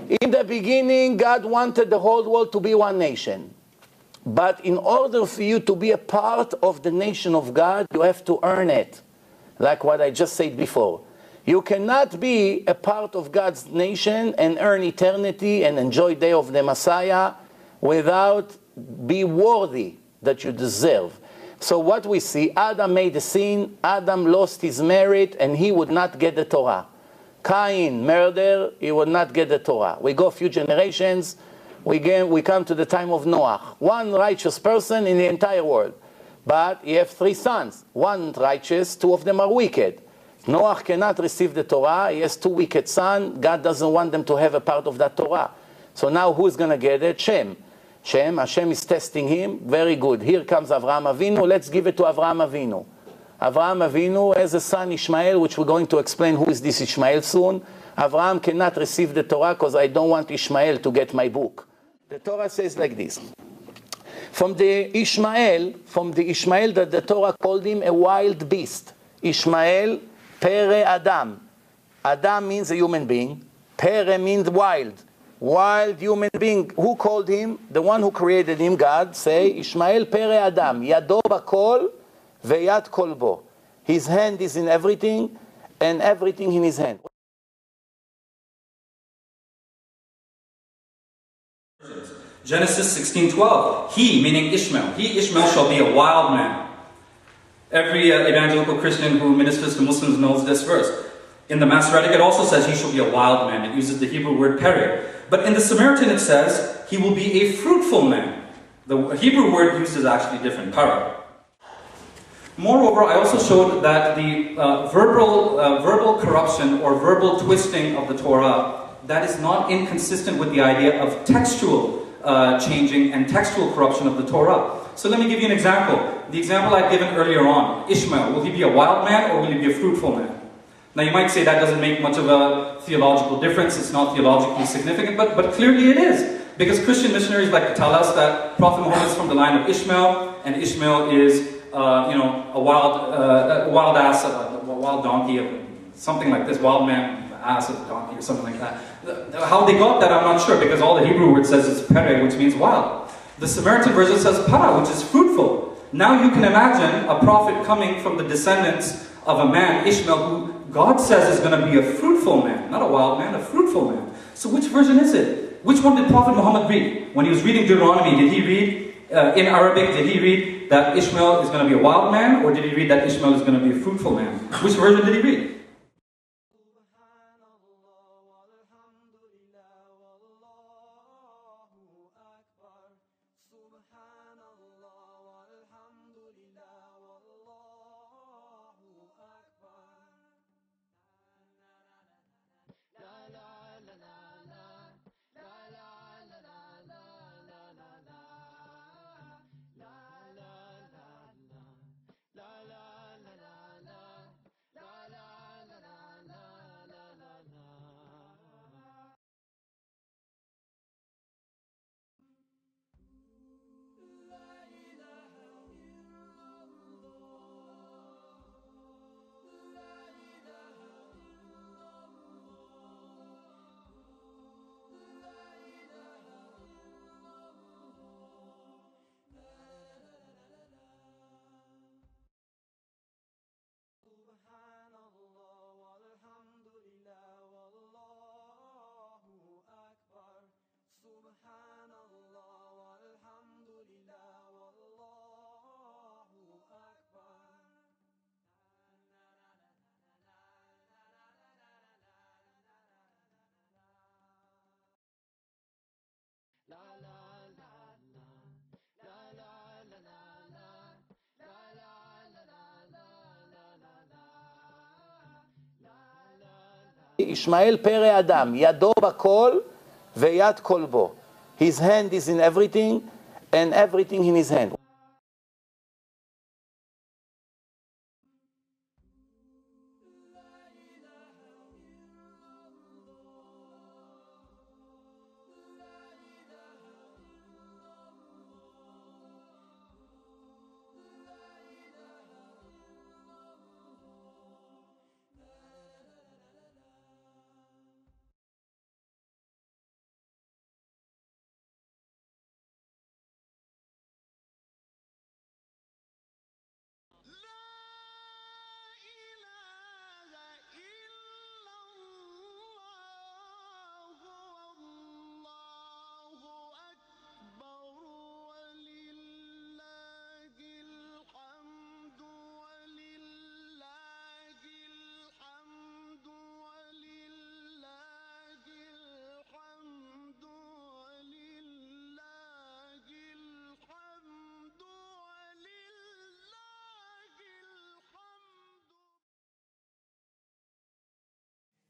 In the beginning, God wanted the whole world to be one nation. But in order for you to be a part of the nation of God, you have to earn it. Like what I just said before. You cannot be a part of God's nation and earn eternity and enjoy day of the Messiah without be worthy that you deserve. So what we see, Adam made a sin, Adam lost his merit, and he would not get the Torah. Cain, murder, he would not get the Torah. We go a few generations, we come to the time of Noah. One righteous person in the entire world. But he have 3 sons. One righteous, 2 of them are wicked. Noah cannot receive the Torah. He has 2 wicked sons. God doesn't want them to have a part of that Torah. So now who's going to get it? Shem. Hashem is testing him. Very good. Here comes Avraham Avinu. Let's give it to Avraham Avinu. Avraham Avinu has a son Ishmael, which we're going to explain who is this Ishmael soon. Avraham cannot receive the Torah because I don't want Ishmael to get my book. The Torah says like this. From the Ishmael that the Torah called him a wild beast. Ishmael, Pere Adam. Adam means a human being. Pere means wild. Wild human being. Who called him? The one who created him, God. Say, Ishmael Pere Adam. Yado bakol veyad kolbo. His hand is in everything and everything in his hand. Genesis 16:12. He, meaning Ishmael, Ishmael shall be a wild man. Every evangelical Christian who ministers to Muslims knows this verse. In the Masoretic it also says he shall be a wild man. It uses the Hebrew word peri. But in the Samaritan it says he will be a fruitful man. The Hebrew word used is actually different, para. Moreover, I also showed that the verbal corruption or verbal twisting of the Torah, that is not inconsistent with the idea of textual changing and textual corruption of the Torah. So let me give you an example. The example I've given earlier on, Ishmael, will he be a wild man or will he be a fruitful man? Now you might say that doesn't make much of a theological difference, it's not theologically significant, but clearly it is. Because Christian missionaries like to tell us that Prophet Muhammad is from the line of Ishmael, and Ishmael is a wild ass, a wild donkey, something like this, wild man, ass of donkey or something like that. How they got that I'm not sure, because all the Hebrew word says is pere, which means wild. The Samaritan version says para, which is fruitful. Now you can imagine a prophet coming from the descendants of a man, Ishmael, who God says is going to be a fruitful man. Not a wild man, a fruitful man. So which version is it? Which one did Prophet Muhammad read? When he was reading Deuteronomy, did he read, in Arabic, did he read that Ishmael is going to be a wild man? Or did he read that Ishmael is going to be a fruitful man? Which version did he read? Ishmael Pere Adam, Yado bakol veyad kolbo. His hand is in everything and everything in his hand.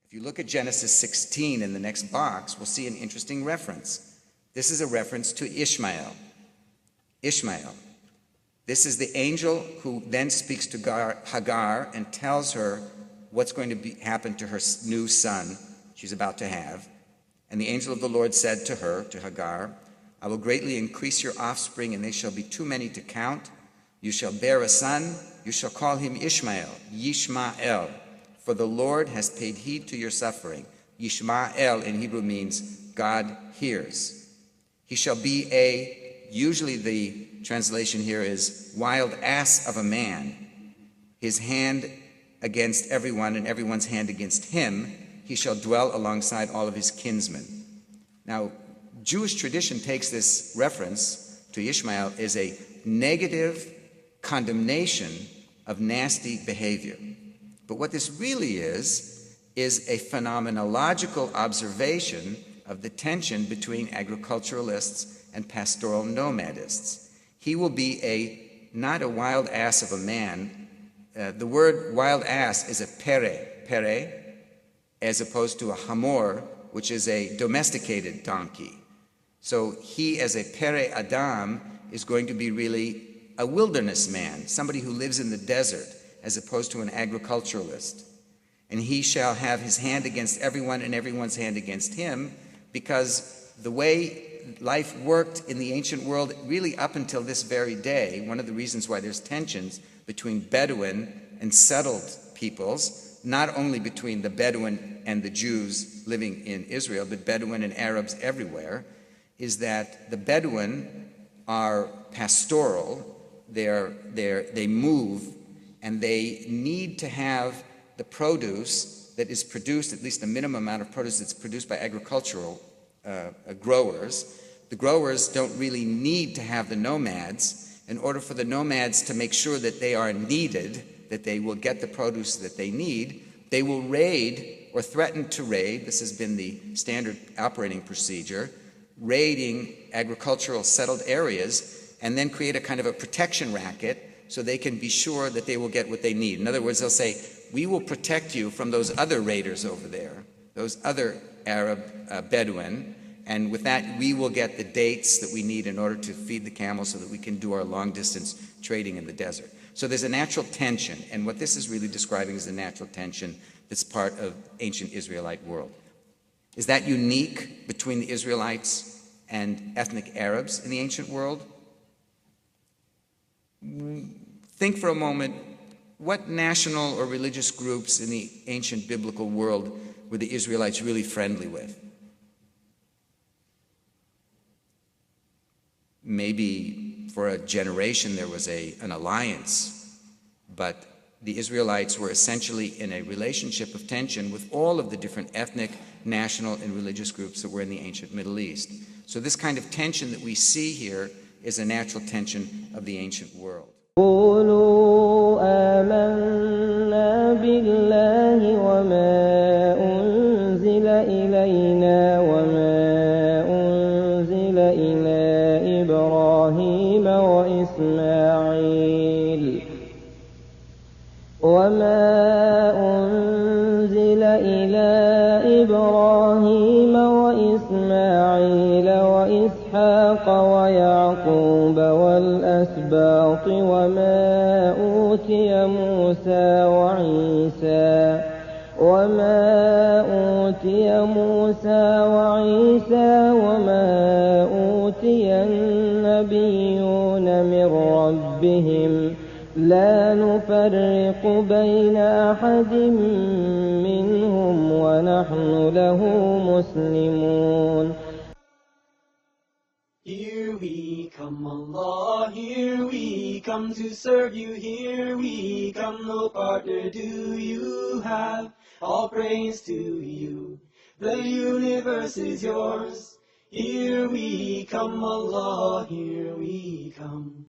If you look at Genesis 16 in the next box, we'll see an interesting reference. This is a reference to Ishmael. Ishmael. This is the angel who then speaks to Hagar and tells her what's going to happen to her new son she's about to have. And the angel of the Lord said to her, to Hagar, I will greatly increase your offspring, and they shall be too many to count. You shall bear a son. You shall call him Ishmael, Yishmael. For the Lord has paid heed to your suffering. Yishmael in Hebrew means God hears. He shall be usually the translation here is wild ass of a man, his hand against everyone and everyone's hand against him. He shall dwell alongside all of his kinsmen. Now, Jewish tradition takes this reference to Ishmael as a negative condemnation of nasty behavior. But what this really is a phenomenological observation of the tension between agriculturalists and pastoral nomadists. He will be not a wild ass of a man. The word wild ass is a pere, as opposed to a hamor, which is a domesticated donkey. So he, as a pere Adam, is going to be really a wilderness man, somebody who lives in the desert, as opposed to an agriculturalist. And he shall have his hand against everyone and everyone's hand against him, because the way life worked in the ancient world, really up until this very day, one of the reasons why there's tensions between Bedouin and settled peoples, not only between the Bedouin and the Jews living in Israel, but Bedouin and Arabs everywhere, is that the Bedouin are pastoral, they move, and they need to have the produce that is produced, at least the minimum amount of produce that's produced by agricultural growers. The growers don't really need to have the nomads. In order for the nomads to make sure that they are needed, that they will get the produce that they need, they will raid or threaten to raid, this has been the standard operating procedure, raiding agricultural settled areas, and then create a kind of a protection racket so they can be sure that they will get what they need. In other words, they'll say, we will protect you from those other raiders over there, those other Arab Bedouin, and with that we will get the dates that we need in order to feed the camels so that we can do our long-distance trading in the desert. So there's a natural tension, and what this is really describing is the natural tension that's part of ancient Israelite world. Is that unique between the Israelites and ethnic Arabs in the ancient world? Think for a moment, what national or religious groups in the ancient biblical world were the Israelites really friendly with? Maybe for a generation there was an alliance, but the Israelites were essentially in a relationship of tension with all of the different ethnic, national, and religious groups that were in the ancient Middle East. So this kind of tension that we see here is a natural tension of the ancient world. قولوا آمنا بالله وما أنزل إلينا وما أنزل إلى إبراهيم وإسماعيل وإسحاق ويعقوب والأسباط وما أوتي موسى وعيسى وما أوتي النبيون من ربهم لا نفرق بين أحد منهم ونحن له مسلمون. Here we come, Allah, here we come to serve you, here we come, no partner do you have, all praise to you, the universe is yours, here we come, Allah, here we come.